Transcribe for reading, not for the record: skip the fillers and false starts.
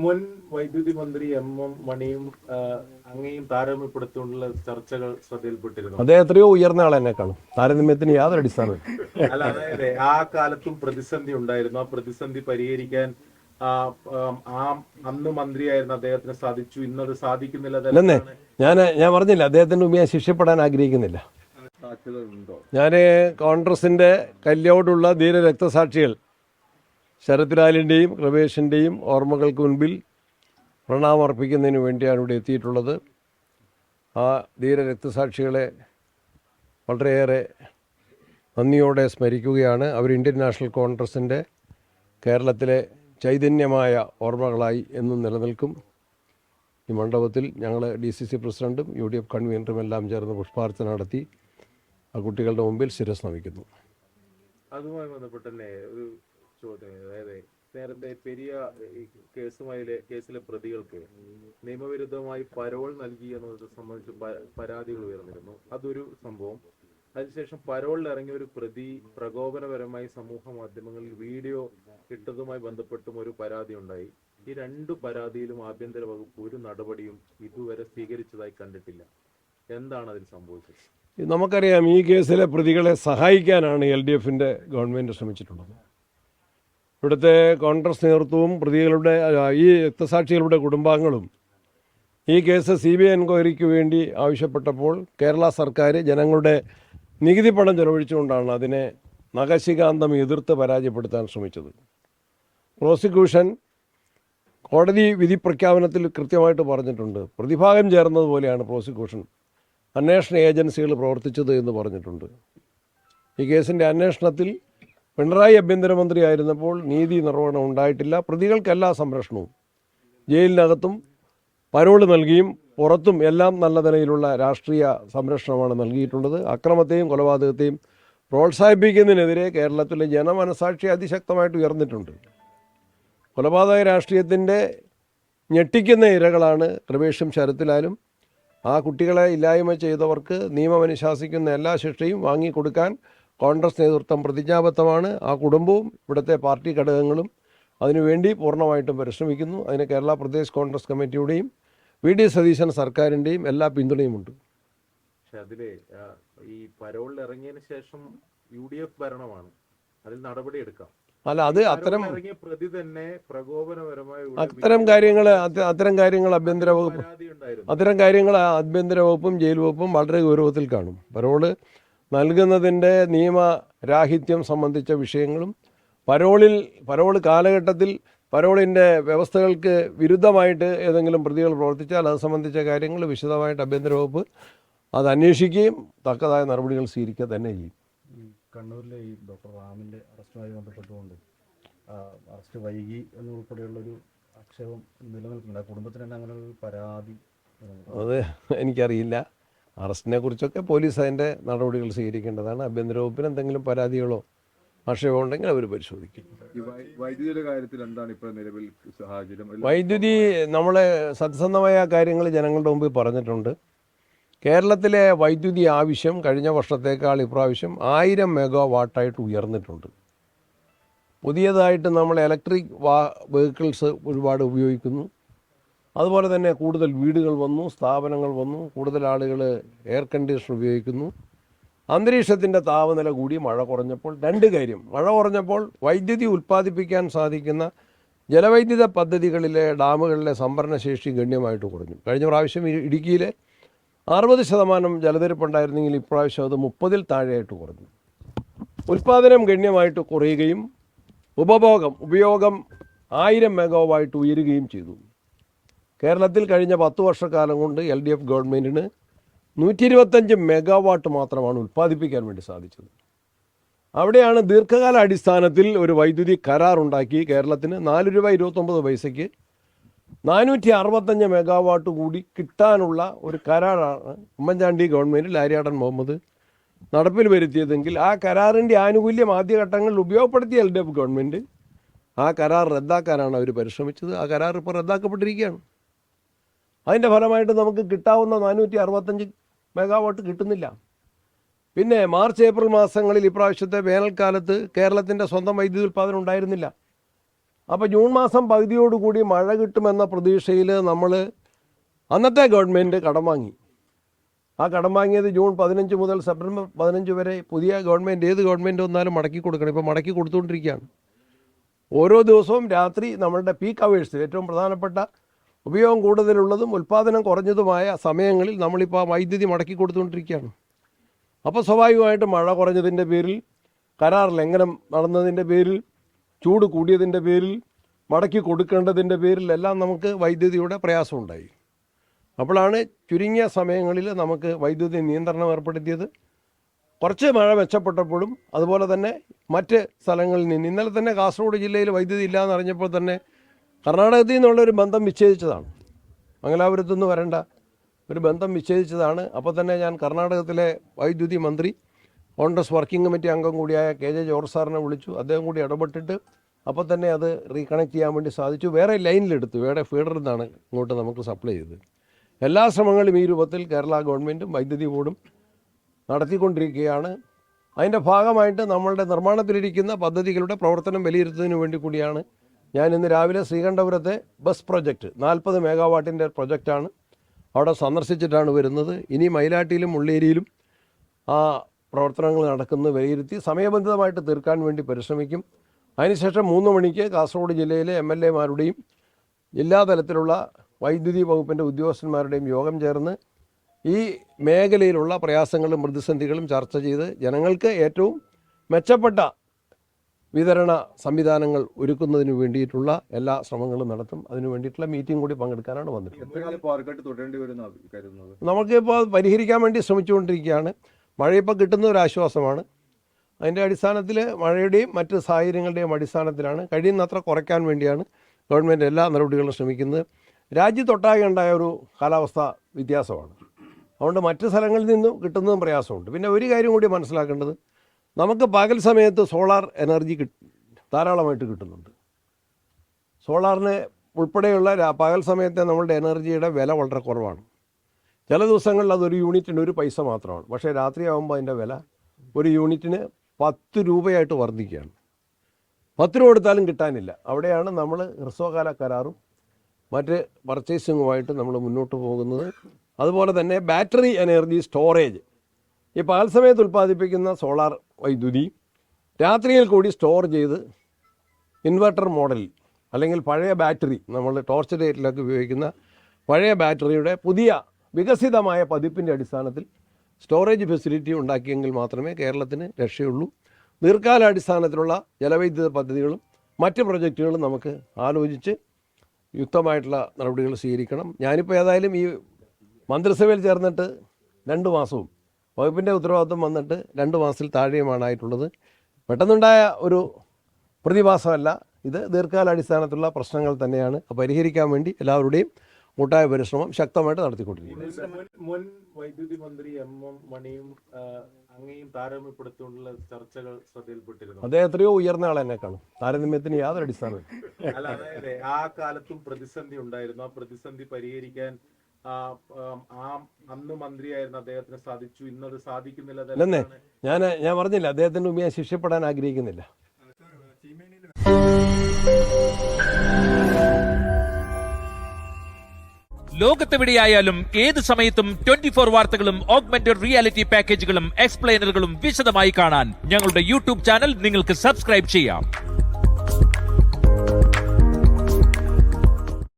മുൻ വൈദ്യുതി മന്ത്രി എം മണിയും അങ്ങയും താരതമ്യപ്പെടുത്തിയുള്ള ചർച്ചകൾ ശ്രദ്ധയിൽപ്പെട്ടിരുന്നു. അദ്ദേഹം എത്രയോ ഉയർന്ന ആൾ എന്നെ കാണും. താരതമ്യത്തിന് യാതൊരു അടിസ്ഥാനവും. അല്ല, അതായത് ആ കാലത്തും പ്രതിസന്ധി ഉണ്ടായിരുന്നു. ആ പ്രതിസന്ധി പരിഹരിക്കാൻ അന്ന് മന്ത്രിയായിരുന്ന അദ്ദേഹത്തിന് സാധിച്ചു, ഇന്നത് സാധിക്കുന്നില്ല. ഞാൻ പറഞ്ഞില്ല, അദ്ദേഹത്തിന്റെ മുമ്പ് ഞാൻ ശിക്ഷപ്പെടാൻ ആഗ്രഹിക്കുന്നില്ല. ഞാൻ കോൺഗ്രസിന്റെ കല്യോടുള്ള ധീര രക്തസാക്ഷികൾ ശരത് ലാലിൻ്റെയും കൃപേഷിൻ്റെയും ഓർമ്മകൾക്ക് മുൻപിൽ പ്രണാമർപ്പിക്കുന്നതിന് വേണ്ടിയാണ് ഇവിടെ എത്തിയിട്ടുള്ളത്. ആ ധീര രക്തസാക്ഷികളെ വളരെയേറെ നന്ദിയോടെ സ്മരിക്കുകയാണ്. അവർ ഇന്ത്യൻ നാഷണൽ കോൺഗ്രസിൻ്റെ കേരളത്തിലെ ചൈതന്യമായ ഓർമ്മകളായി എന്നും നിലനിൽക്കും. ഈ മണ്ഡപത്തിൽ ഞങ്ങൾ DCC പ്രസിഡൻറ്റും UDF കൺവീനറും എല്ലാം ചേർന്ന് പുഷ്പാർച്ചന നടത്തി ആ കുട്ടികളുടെ മുമ്പിൽ ശിരസ് നമിക്കുന്നു. അതുമായി ബന്ധപ്പെട്ട് തന്നെ ഒരു ചോദ്യം, അതായത് നേരത്തെ പെരിയ കേസിലെ പ്രതികൾക്ക് നിയമവിരുദ്ധമായി പരോൾ നൽകി എന്നത് സംബന്ധിച്ച് പരാതികൾ ഉയർന്നിരുന്നു. അതൊരു സംഭവം. അതിനുശേഷം പരോളിൽ ഇറങ്ങിയ ഒരു പ്രതി പ്രകോപനപരമായി സമൂഹ മാധ്യമങ്ങളിൽ വീഡിയോ ഇട്ടതുമായി ബന്ധപ്പെട്ടും ഒരു പരാതി ഉണ്ടായി. ഈ രണ്ട് പരാതിയിലും ആഭ്യന്തര വകുപ്പ് ഒരു നടപടിയും ഇതുവരെ സ്വീകരിച്ചതായി കണ്ടിട്ടില്ല. എന്താണ് അതിൽ സംഭവിച്ചത്? നമുക്കറിയാം, ഈ കേസിലെ പ്രതികളെ സഹായിക്കാനാണ് LDFന്റെ ഗവൺമെൻറ് ശ്രമിച്ചിട്ടുള്ളത്. ഇവിടുത്തെ കോൺഗ്രസ് നേതൃത്വവും പ്രതികളുടെ ഈ രക്തസാക്ഷികളുടെ കുടുംബാംഗങ്ങളും ഈ കേസ് CBI എൻക്വയറിക്ക് വേണ്ടി ആവശ്യപ്പെട്ടപ്പോൾ കേരള സർക്കാർ ജനങ്ങളുടെ നികുതി പണം ചെലവഴിച്ചുകൊണ്ടാണ് അതിനെ നഖശികാന്തം എതിർത്ത് പരാജയപ്പെടുത്താൻ ശ്രമിച്ചത്. പ്രോസിക്യൂഷൻ കോടതി വിധി പ്രഖ്യാപനത്തിൽ കൃത്യമായിട്ട് പറഞ്ഞിട്ടുണ്ട്. പ്രതിഭാഗം ചേർന്നതുപോലെയാണ് പ്രോസിക്യൂഷൻ അന്വേഷണ ഏജൻസികൾ പ്രവർത്തിച്ചത് എന്ന് പറഞ്ഞിട്ടുണ്ട്. ഈ കേസിൻ്റെ അന്വേഷണത്തിൽ പിണറായി ആഭ്യന്തരമന്ത്രി ആയിരുന്നപ്പോൾ നീതി നിർവഹണം ഉണ്ടായിട്ടില്ല. പ്രതികൾക്ക് എല്ലാ സംരക്ഷണവും ജയിലിനകത്തും പരോള് നൽകിയും പുറത്തും എല്ലാം നല്ല നിലയിലുള്ള രാഷ്ട്രീയ സംരക്ഷണമാണ് നൽകിയിട്ടുള്ളത്. അക്രമത്തെയും കൊലപാതകത്തെയും പ്രോത്സാഹിപ്പിക്കുന്നതിനെതിരെ കേരളത്തിലെ ജനമനസാക്ഷി അതിശക്തമായിട്ട് ഉയർന്നിട്ടുണ്ട്. കൊലപാതക രാഷ്ട്രീയത്തിൻ്റെ ഞെട്ടിക്കുന്ന ഇരകളാണ് കൃപേഷും ശരത് ലാലും. ആ കുട്ടികളെ ഇല്ലായ്മ ചെയ്തവർക്ക് നിയമം അനുശാസിക്കുന്ന എല്ലാ ശിക്ഷയും വാങ്ങിക്കൊടുക്കാൻ കോൺഗ്രസ് നേതൃത്വം പ്രതിജ്ഞാബദ്ധമാണ്. ആ കുടുംബവും ഇവിടുത്തെ പാർട്ടി ഘടകങ്ങളും അതിനുവേണ്ടി പൂർണ്ണമായിട്ടും പരിശ്രമിക്കുന്നു. അതിന് കേരള പ്രദേശ് കോൺഗ്രസ് കമ്മിറ്റിയുടെയും VD സതീശൻ സർക്കാരിൻ്റെയും എല്ലാ പിന്തുണയുമുണ്ട്. പക്ഷെ അതിലെ ഈ പരോളിൽ ഇറങ്ങിയതിന് ശേഷം UDF ഭരണമാണ്, അതിൽ നടപടി എടുക്കാം. അല്ല, അത് അത്തരം പ്രതി തന്നെ പ്രകോപനപരമായി അത്തരം കാര്യങ്ങൾ ആഭ്യന്തര വകുപ്പും ജയിൽ വകുപ്പും വളരെ ഗൗരവത്തിൽ കാണും. പരോള് നൽകുന്നതിൻ്റെ നിയമരാഹിത്യം സംബന്ധിച്ച വിഷയങ്ങളും പരോൾ കാലഘട്ടത്തിൽ പരോളിൻ്റെ വ്യവസ്ഥകൾക്ക് വിരുദ്ധമായിട്ട് ഏതെങ്കിലും പ്രതികൾ പ്രവർത്തിച്ചാൽ അത് സംബന്ധിച്ച കാര്യങ്ങൾ വിശദമായിട്ട് ആഭ്യന്തര വകുപ്പ് അത് അന്വേഷിക്കുകയും തക്കതായ നടപടികൾ സ്വീകരിക്കുക തന്നെ ചെയ്യും. കണ്ണൂരിലെ ഈ ഡോക്ടർ റാമിൻ്റെ അറസ്റ്റുമായി ബന്ധപ്പെട്ടുകൊണ്ട് അറസ്റ്റ് വൈകി എന്നുൾപ്പെടെയുള്ളൊരു ആക്ഷേപം നിലനിൽക്കുന്നുണ്ട്. കുടുംബത്തിന് തന്നെ അങ്ങനെ ഒരു പരാതി? അത് എനിക്കറിയില്ല. അറസ്റ്റിനെ കുറിച്ചൊക്കെ പോലീസ് അതിൻ്റെ നടപടികൾ സ്വീകരിക്കേണ്ടതാണ്. ആഭ്യന്തര വകുപ്പിന് എന്തെങ്കിലും പരാതികളോ ആക്ഷേപം ഉണ്ടെങ്കിൽ അവർ പരിശോധിക്കും. വൈദ്യുതിയുടെ കാര്യത്തിൽ എന്താണ് ഇപ്പോൾ നിലവിൽ സാഹചര്യം? വൈദ്യുതി നമ്മളെ സത്യസന്ധമായ കാര്യങ്ങൾ ജനങ്ങളുടെ മുമ്പിൽ പറഞ്ഞിട്ടുണ്ട്. കേരളത്തിലെ വൈദ്യുതി ആവശ്യം കഴിഞ്ഞ വർഷത്തേക്കാൾ ഇപ്രാവശ്യം 1000 മെഗാവാട്ടായിട്ട് ഉയർന്നിട്ടുണ്ട്. പുതിയതായിട്ട് നമ്മൾ ഇലക്ട്രിക് വെഹിക്കിൾസ് ഒരുപാട് ഉപയോഗിക്കുന്നു. അതുപോലെ തന്നെ കൂടുതൽ വീടുകൾ വന്നു, സ്ഥാപനങ്ങൾ വന്നു, കൂടുതൽ ആളുകൾ എയർ കണ്ടീഷണർ ഉപയോഗിക്കുന്നു. അന്തരീക്ഷത്തിൻ്റെ താപനില കൂടി മഴ കുറഞ്ഞപ്പോൾ രണ്ട് കാര്യം. മഴ കുറഞ്ഞപ്പോൾ വൈദ്യുതി ഉൽപ്പാദിപ്പിക്കാൻ സാധിക്കുന്ന ജലവൈദ്യുത പദ്ധതികളിലെ ഡാമുകളിലെ സംഭരണശേഷി ഗണ്യമായിട്ട് കുറഞ്ഞു. കഴിഞ്ഞ പ്രാവശ്യം ഇടുക്കിയിലെ 60% ജലനിരപ്പുണ്ടായിരുന്നെങ്കിൽ ഇപ്രാവശ്യം അത് 30-ൽ താഴെയായിട്ട് കുറഞ്ഞു. ഉൽപ്പാദനം ഗണ്യമായിട്ട് കുറയുകയും ഉപയോഗം 1000 മെഗാവാട്ട് ഉയരുകയും ചെയ്തു. കേരളത്തിൽ കഴിഞ്ഞ 10 വർഷക്കാലം കൊണ്ട് LDF ഗവൺമെൻറ്റിന് 125 മെഗാവാട്ട് മാത്രമാണ് ഉൽപ്പാദിപ്പിക്കാൻ വേണ്ടി സാധിച്ചത്. അവിടെയാണ് ദീർഘകാല അടിസ്ഥാനത്തിൽ ഒരു വൈദ്യുതി കരാറുണ്ടാക്കി കേരളത്തിന് 4 രൂപ 29 പൈസയ്ക്ക് 465 മെഗാവാട്ട് കൂടി കിട്ടാനുള്ള ഒരു കരാറാണ് ഉമ്മൻചാണ്ടി ഗവൺമെൻറ് ലാരിയാടൻ മുഹമ്മദ് നടപ്പിൽ വരുത്തിയതെങ്കിൽ ആ കരാറിൻ്റെ ആനുകൂല്യം ആദ്യഘട്ടങ്ങളിൽ ഉപയോഗപ്പെടുത്തിയ LDF ഗവൺമെൻറ് ആ കരാർ റദ്ദാക്കാനാണ് അവർ പരിശ്രമിച്ചത്. ആ കരാർ ഇപ്പോൾ റദ്ദാക്കപ്പെട്ടിരിക്കുകയാണ്. അതിൻ്റെ ഫലമായിട്ട് നമുക്ക് കിട്ടാവുന്ന 465 മെഗാവാട്ട് കിട്ടുന്നില്ല. പിന്നെ മാർച്ച് ഏപ്രിൽ മാസങ്ങളിൽ ഇപ്രാവശ്യത്തെ വേനൽക്കാലത്ത് കേരളത്തിൻ്റെ സ്വന്തം വൈദ്യുതി ഉൽപ്പാദനം ഉണ്ടായിരുന്നില്ല. അപ്പോൾ ജൂൺ മാസം പകുതിയോടുകൂടി മഴ കിട്ടുമെന്ന പ്രതീക്ഷയിൽ നമ്മൾ അന്നത്തെ ഗവൺമെൻറ് കടം വാങ്ങി. ആ കടം വാങ്ങിയത് ജൂൺ 15 മുതൽ സെപ്റ്റംബർ 15 വരെ പുതിയ ഗവൺമെൻറ് ഏത് ഗവൺമെൻറ് വന്നാലും മടക്കി കൊടുക്കണം. ഇപ്പോൾ മടക്കി കൊടുത്തുകൊണ്ടിരിക്കുകയാണ്. ഓരോ ദിവസവും രാത്രി നമ്മളുടെ പീക്ക് അവേഴ്സ്, ഏറ്റവും പ്രധാനപ്പെട്ട ഉപയോഗം കൂടുതലുള്ളതും ഉൽപ്പാദനം കുറഞ്ഞതുമായ സമയങ്ങളിൽ നമ്മളിപ്പോൾ വൈദ്യുതി മടക്കി കൊടുത്തുകൊണ്ടിരിക്കുകയാണ്. അപ്പോൾ സ്വാഭാവികമായിട്ട് മഴ കുറഞ്ഞതിൻ്റെ പേരിൽ, കരാർ ലംഘനം നടന്നതിൻ്റെ പേരിൽ, ചൂട് കൂടിയതിൻ്റെ പേരിൽ, മടക്കി കൊടുക്കേണ്ടതിൻ്റെ പേരിൽ എല്ലാം നമുക്ക് വൈദ്യുതിയുടെ പ്രയാസമുണ്ടായി. അപ്പോഴാണ് ചുരുങ്ങിയ സമയങ്ങളിൽ നമുക്ക് വൈദ്യുതി നിയന്ത്രണം ഏർപ്പെടുത്തിയത്. കുറച്ച് മഴ മെച്ചപ്പെട്ടപ്പോഴും അതുപോലെ തന്നെ മറ്റ് സ്ഥലങ്ങളിൽ നിന്ന്, ഇന്നലെ തന്നെ കാസർഗോഡ് ജില്ലയിൽ വൈദ്യുതി ഇല്ലയെന്ന് അറിഞ്ഞപ്പോൾ തന്നെ കർണാടകത്തിൽ നിന്നുള്ളൊരു ബന്ധം വിച്ഛേദിച്ചതാണ്. മംഗലാപുരത്തു നിന്ന് വരേണ്ട ഒരു ബന്ധം വിച്ഛേദിച്ചതാണ്. അപ്പോൾ തന്നെ ഞാൻ കർണാടകത്തിലെ വൈദ്യുതി മന്ത്രി, കോൺഗ്രസ് വർക്കിംഗ് കമ്മിറ്റി അംഗം കൂടിയായ KJ ജോർജ് സാറിനെ വിളിച്ചു. അദ്ദേഹം കൂടി ഇടപെട്ടിട്ട് അപ്പോൾ തന്നെ അത് റീകണക്ട് ചെയ്യാൻ വേണ്ടി സാധിച്ചു. വേറെ ലൈനിലെടുത്തു, വേറെ ഫീഡറിൽ നിന്നാണ് ഇങ്ങോട്ട് നമുക്ക് സപ്ലൈ ചെയ്തത്. എല്ലാ ശ്രമങ്ങളും ഈ രൂപത്തിൽ കേരള ഗവൺമെൻറ്റും വൈദ്യുതി ബോർഡും നടത്തിക്കൊണ്ടിരിക്കുകയാണ്. അതിൻ്റെ ഭാഗമായിട്ട് നമ്മളുടെ നിർമ്മാണത്തിലിരിക്കുന്ന പദ്ധതികളുടെ പ്രവർത്തനം വിലയിരുത്തുന്നതിന് വേണ്ടി കൂടിയാണ് ഞാൻ ഇന്ന് രാവിലെ ശ്രീകണ്ഠപുരത്തെ ബസ് പ്രൊജക്റ്റ് 40 മെഗാവാട്ടിൻ്റെ പ്രൊജക്റ്റാണ്, അവിടെ സന്ദർശിച്ചിട്ടാണ് വരുന്നത്. ഇനി മയിലാട്ടിയിലും മുള്ളേരിയിലും ആ പ്രവർത്തനങ്ങൾ നടക്കുന്നത് വിലയിരുത്തി സമയബന്ധിതമായിട്ട് തീർക്കാൻ വേണ്ടി പരിശ്രമിക്കും. അതിനുശേഷം 3 മണിക്ക് കാസർഗോഡ് ജില്ലയിലെ MLA മാരുടെയും ജില്ലാതലത്തിലുള്ള വൈദ്യുതി വകുപ്പിൻ്റെ ഉദ്യോഗസ്ഥന്മാരുടെയും യോഗം ചേർന്ന് ഈ മേഖലയിലുള്ള പ്രയാസങ്ങളും പ്രതിസന്ധികളും ചർച്ച ചെയ്ത് ജനങ്ങൾക്ക് ഏറ്റവും മെച്ചപ്പെട്ട വിതരണ സംവിധാനങ്ങൾ ഒരുക്കുന്നതിന് വേണ്ടിയിട്ടുള്ള എല്ലാ ശ്രമങ്ങളും നടത്തും. അതിനു വേണ്ടിയിട്ടുള്ള മീറ്റിംഗ് കൂടി പങ്കെടുക്കാനാണ് വന്നിട്ടുള്ളത്. എത്ര കാലം പവർ കട്ട് തുടരേണ്ടി വരുന്ന കരുതുന്നത്? നമുക്കിപ്പോൾ പരിഹരിക്കാൻ വേണ്ടി ശ്രമിച്ചുകൊണ്ടിരിക്കുകയാണ്. മഴയിപ്പോൾ കിട്ടുന്ന ഒരു ആശ്വാസമാണ്. അതിൻ്റെ അടിസ്ഥാനത്തിൽ മഴയുടെയും മറ്റ് സാഹചര്യങ്ങളുടെയും അടിസ്ഥാനത്തിലാണ് കഴിയുന്നത്ര കുറയ്ക്കാൻ വേണ്ടിയാണ് ഗവൺമെൻറ് എല്ലാ നടപടികളും ശ്രമിക്കുന്നത്. രാജ്യത്തൊട്ടാകെ ഉണ്ടായ ഒരു കാലാവസ്ഥ വ്യത്യാസമാണ്. അതുകൊണ്ട് മറ്റ് സ്ഥലങ്ങളിൽ നിന്നും കിട്ടുന്നതും പ്രയാസമുണ്ട്. പിന്നെ ഒരു കാര്യം കൂടി മനസ്സിലാക്കേണ്ടത്, നമുക്ക് പകൽ സമയത്ത് സോളാർ എനർജി ധാരാളമായിട്ട് കിട്ടുന്നുണ്ട്. സോളാറിന് ഉൾപ്പെടെയുള്ള പകൽ സമയത്തെ നമ്മളുടെ എനർജിയുടെ വില വളരെ കുറവാണ്. ചില ദിവസങ്ങളിൽ അതൊരു യൂണിറ്റിന് 1 പൈസ മാത്രമാണ്. പക്ഷേ രാത്രിയാകുമ്പോൾ അതിൻ്റെ വില ഒരു യൂണിറ്റിന് 10 രൂപയായിട്ട് വർദ്ധിക്കുകയാണ്. 10 രൂപ കൊടുത്താലും കിട്ടാനില്ല. അവിടെയാണ് നമ്മൾ ഹ്രസ്വകാല കരാറും മറ്റ് പർച്ചേസിങ്ങുമായിട്ട് നമ്മൾ മുന്നോട്ട് പോകുന്നത്. അതുപോലെ തന്നെ ബാറ്ററി എനർജി സ്റ്റോറേജ്, ഈ പകൽ സമയത്ത് ഉൽപ്പാദിപ്പിക്കുന്ന സോളാർ വൈദ്യുതി രാത്രിയിൽ കൂടി സ്റ്റോർ ചെയ്ത് ഇൻവെർട്ടർ മോഡലിൽ, അല്ലെങ്കിൽ പഴയ ബാറ്ററി, നമ്മൾ ടോർച്ച് ലൈറ്റിലൊക്കെ ഉപയോഗിക്കുന്ന പഴയ ബാറ്ററിയുടെ പുതിയ വികസിതമായ പതിപ്പിൻ്റെ അടിസ്ഥാനത്തിൽ സ്റ്റോറേജ് ഫെസിലിറ്റി ഉണ്ടാക്കിയെങ്കിൽ മാത്രമേ കേരളത്തിന് രക്ഷയുള്ളൂ. ദീർഘകാലാടിസ്ഥാനത്തിലുള്ള ജലവൈദ്യുത പദ്ധതികളും മറ്റ് പ്രൊജക്റ്റുകളും നമുക്ക് ആലോചിച്ച് യുക്തമായിട്ടുള്ള നടപടികൾ സ്വീകരിക്കണം. ഞാനിപ്പോൾ ഏതായാലും ഈ മന്ത്രിസഭയിൽ ചേർന്നിട്ട് 2 മാസവും വകുപ്പിൻ്റെ ഉത്തരവാദിത്വം വന്നിട്ട് 2 മാസത്തിൽ താഴെയുമാണ് ആയിട്ടുള്ളത്. പെട്ടെന്നുണ്ടായ ഒരു പ്രതിഭാസമല്ല ഇത്, ദീർഘകാലാടിസ്ഥാനത്തിലുള്ള പ്രശ്നങ്ങൾ തന്നെയാണ്. പരിഹരിക്കാൻ വേണ്ടി എല്ലാവരുടെയും കൂട്ടായ പരിശ്രമം ശക്തമായിട്ട് നടത്തിക്കൊണ്ടിരിക്കുന്നത്. മുൻ വൈദ്യുതി മന്ത്രി MM മണിയും അങ്ങയും താരതമ്യപ്പെടുത്തിയുള്ള ചർച്ചകൾ ശ്രദ്ധയിൽപ്പെട്ടിരുന്നു. അദ്ദേഹം എത്രയോ ഉയർന്ന ആളെന്നെ കാണും, താരതമ്യത്തിന് യാതൊരു അടിസ്ഥാനവും. അല്ല, അതെ, ആ കാലത്തും പ്രതിസന്ധി ഉണ്ടായിരുന്നു. ആ പ്രതിസന്ധി പരിഹരിക്കാൻ അന്ന് മന്ത്രിയായിരുന്ന അദ്ദേഹത്തിന് സാധിച്ചു, ഇന്നത് സാധിക്കുന്നില്ല. അല്ലെന്നേ, ഞാൻ പറഞ്ഞില്ല, അദ്ദേഹത്തിന്റെ മുമ്പ് ഞാൻ ശിക്ഷപ്പെടാൻ ആഗ്രഹിക്കുന്നില്ല. ലോകത്തെവിടെയായാലും ഏത് സമയത്തും 24 വാർത്തകളും ഓഗ്മെന്റഡ് റിയാലിറ്റി പാക്കേജുകളും എക്സ്പ്ലെയിനറുകളും വിശദമായി കാണാൻ ഞങ്ങളുടെ YouTube ചാനൽ നിങ്ങൾക്ക് സബ്സ്ക്രൈബ് ചെയ്യാം.